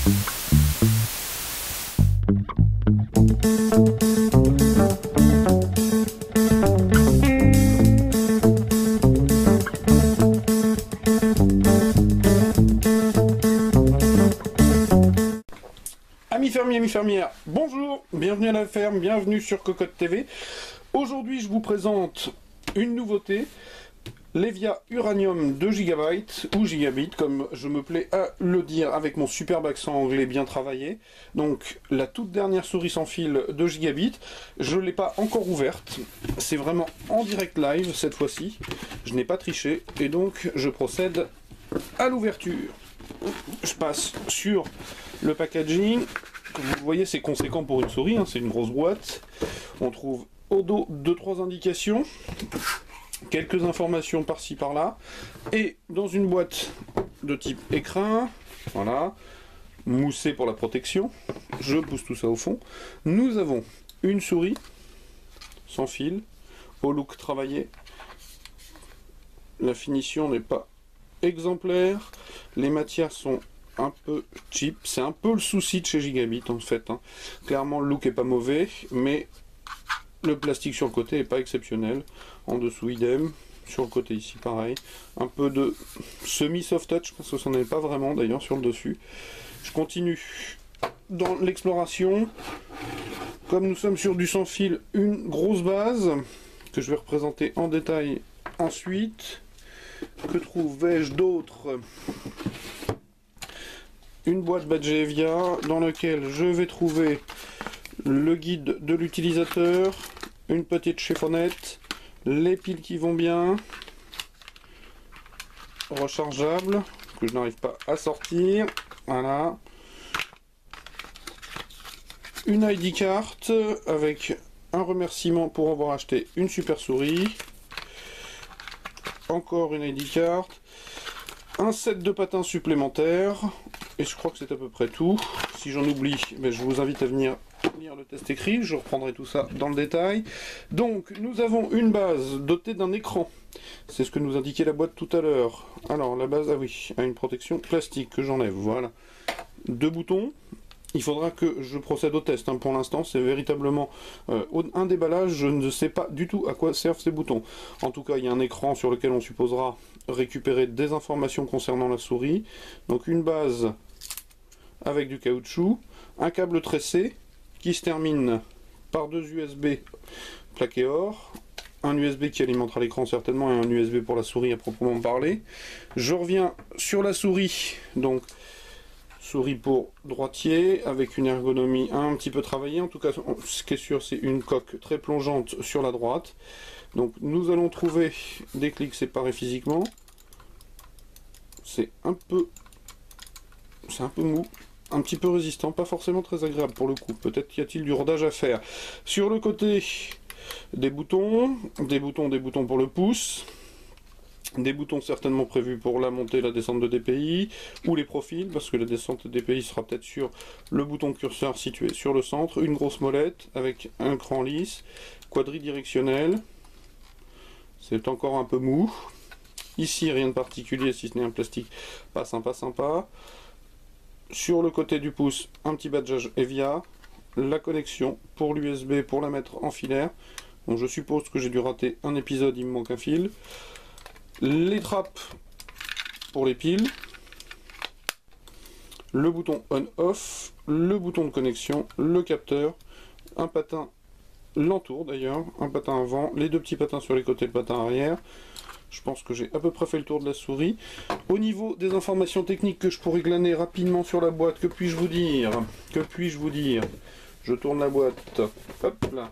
Amis fermiers, amis fermières, bonjour, bienvenue à la ferme, bienvenue sur Cocotte TV. Aujourd'hui je vous présente une nouveauté, l'Evia Uranium 2 GB ou Gigabit comme je me plais à le dire avec mon superbe accent anglais bien travaillé. Donc la toute dernière souris sans fil de Gigabit, je ne l'ai pas encore ouverte, c'est vraiment en direct live cette fois-ci, je n'ai pas triché et donc je procède à l'ouverture. Je passe sur le packaging. Vous voyez, c'est conséquent pour une souris, hein, c'est une grosse boîte. On trouve au dos 2-3 indications, quelques informations par-ci par-là, et dans une boîte de type écrin, voilà, moussée pour la protection. Je pousse tout ça au fond. Nous avons une souris sans fil, au look travaillé. La finition n'est pas exemplaire, les matières sont un peu cheap, c'est un peu le souci de chez Gigabit en fait, hein. Clairement le look est pas mauvais, mais le plastique sur le côté est pas exceptionnel, en dessous idem, sur le côté ici pareil, un peu de semi soft touch, parce que ça n'en est pas vraiment d'ailleurs sur le dessus. Je continue dans l'exploration, comme nous sommes sur du sans fil, une grosse base, que je vais représenter en détail ensuite. Que trouve-je d'autre? Une boîte badgée Evia dans laquelle je vais trouver le guide de l'utilisateur, une petite chiffonnette, les piles qui vont bien, rechargeable, que je n'arrive pas à sortir, voilà. Une ID card avec un remerciement pour avoir acheté une super souris. Encore une ID card, un set de patins supplémentaires, et je crois que c'est à peu près tout. Si j'en oublie, mais je vous invite à venir lire le test écrit, je reprendrai tout ça dans le détail. Donc, nous avons une base dotée d'un écran, c'est ce que nous indiquait la boîte tout à l'heure. Alors, la base, ah oui, a une protection plastique que j'enlève, voilà. 2 boutons. Il faudra que je procède au test, hein. Pour l'instant c'est véritablement un déballage, je ne sais pas du tout à quoi servent ces boutons. En tout cas il y a un écran sur lequel on supposera récupérer des informations concernant la souris. Donc une base avec du caoutchouc, un câble tressé qui se termine par 2 USB plaqués or, un USB qui alimentera l'écran certainement et un USB pour la souris à proprement parler. Je reviens sur la souris, donc souris pour droitier, avec une ergonomie un petit peu travaillée. En tout cas, ce qui est sûr, c'est une coque très plongeante sur la droite. Donc nous allons trouver des clics séparés physiquement. C'est un peu mou, un petit peu résistant, pas forcément très agréable pour le coup. Peut-être y a-t-il du rodage à faire. Sur le côté, des boutons pour le pouce. Des boutons certainement prévus pour la montée et la descente de DPI, ou les profils, parce que la descente de DPI sera peut-être sur le bouton curseur situé sur le centre. Une grosse molette avec un cran lisse, quadridirectionnel, c'est encore un peu mou. Ici rien de particulier si ce n'est un plastique pas sympa. Sur le côté du pouce, un petit badgeage Evia, la connexion pour l'USB pour la mettre en filaire. Donc je suppose que j'ai dû rater un épisode, il me manque un fil. Les trappes pour les piles, le bouton on-off, le bouton de connexion, le capteur, un patin l'entour d'ailleurs, un patin avant, les 2 petits patins sur les côtés, le patin arrière. Je pense que j'ai à peu près fait le tour de la souris. Au niveau des informations techniques que je pourrais glaner rapidement sur la boîte, que puis-je vous dire? Je tourne la boîte, hop là.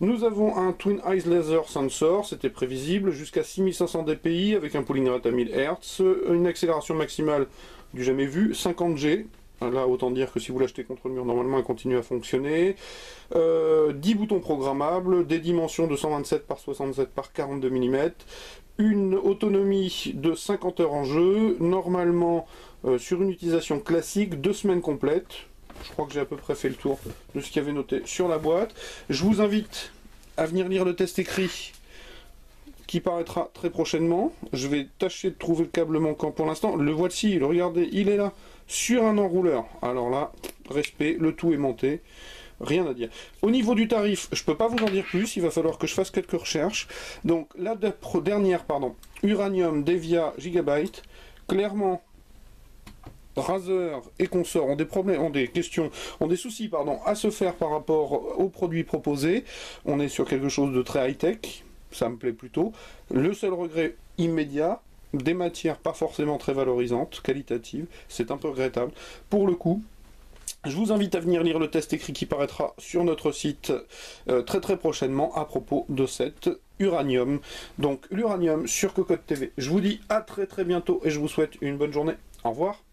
Nous avons un Twin Eyes Laser Sensor, c'était prévisible, jusqu'à 6500 dpi avec un pooling rate à 1000 Hz, une accélération maximale du jamais vu, 50G. Là, autant dire que si vous l'achetez contre le mur, normalement, elle continue à fonctionner. 10 boutons programmables, des dimensions de 127 par 67 par 42 mm, une autonomie de 50 heures en jeu, normalement, sur une utilisation classique, 2 semaines complètes. Je crois que j'ai à peu près fait le tour de ce qu'il y avait noté sur la boîte. Je vous invite à venir lire le test écrit qui paraîtra très prochainement. Je vais tâcher de trouver le câble manquant pour l'instant. Le voici, le regardez, il est là, sur un enrouleur. Alors là, respect, le tout est monté. Rien à dire. Au niveau du tarif, je peux pas vous en dire plus, il va falloir que je fasse quelques recherches. Donc la dernière, Uranium Devia Gigabyte, clairement, Razer et consorts ont des problèmes, ont des questions, ont des soucis, à se faire par rapport aux produits proposés. On est sur quelque chose de très high-tech, ça me plaît plutôt. Le seul regret immédiat, des matières pas forcément très valorisantes, qualitatives, c'est un peu regrettable. Pour le coup, je vous invite à venir lire le test écrit qui paraîtra sur notre site très prochainement à propos de cet uranium. Donc l'uranium sur Cocotte TV. Je vous dis à très bientôt et je vous souhaite une bonne journée. Au revoir.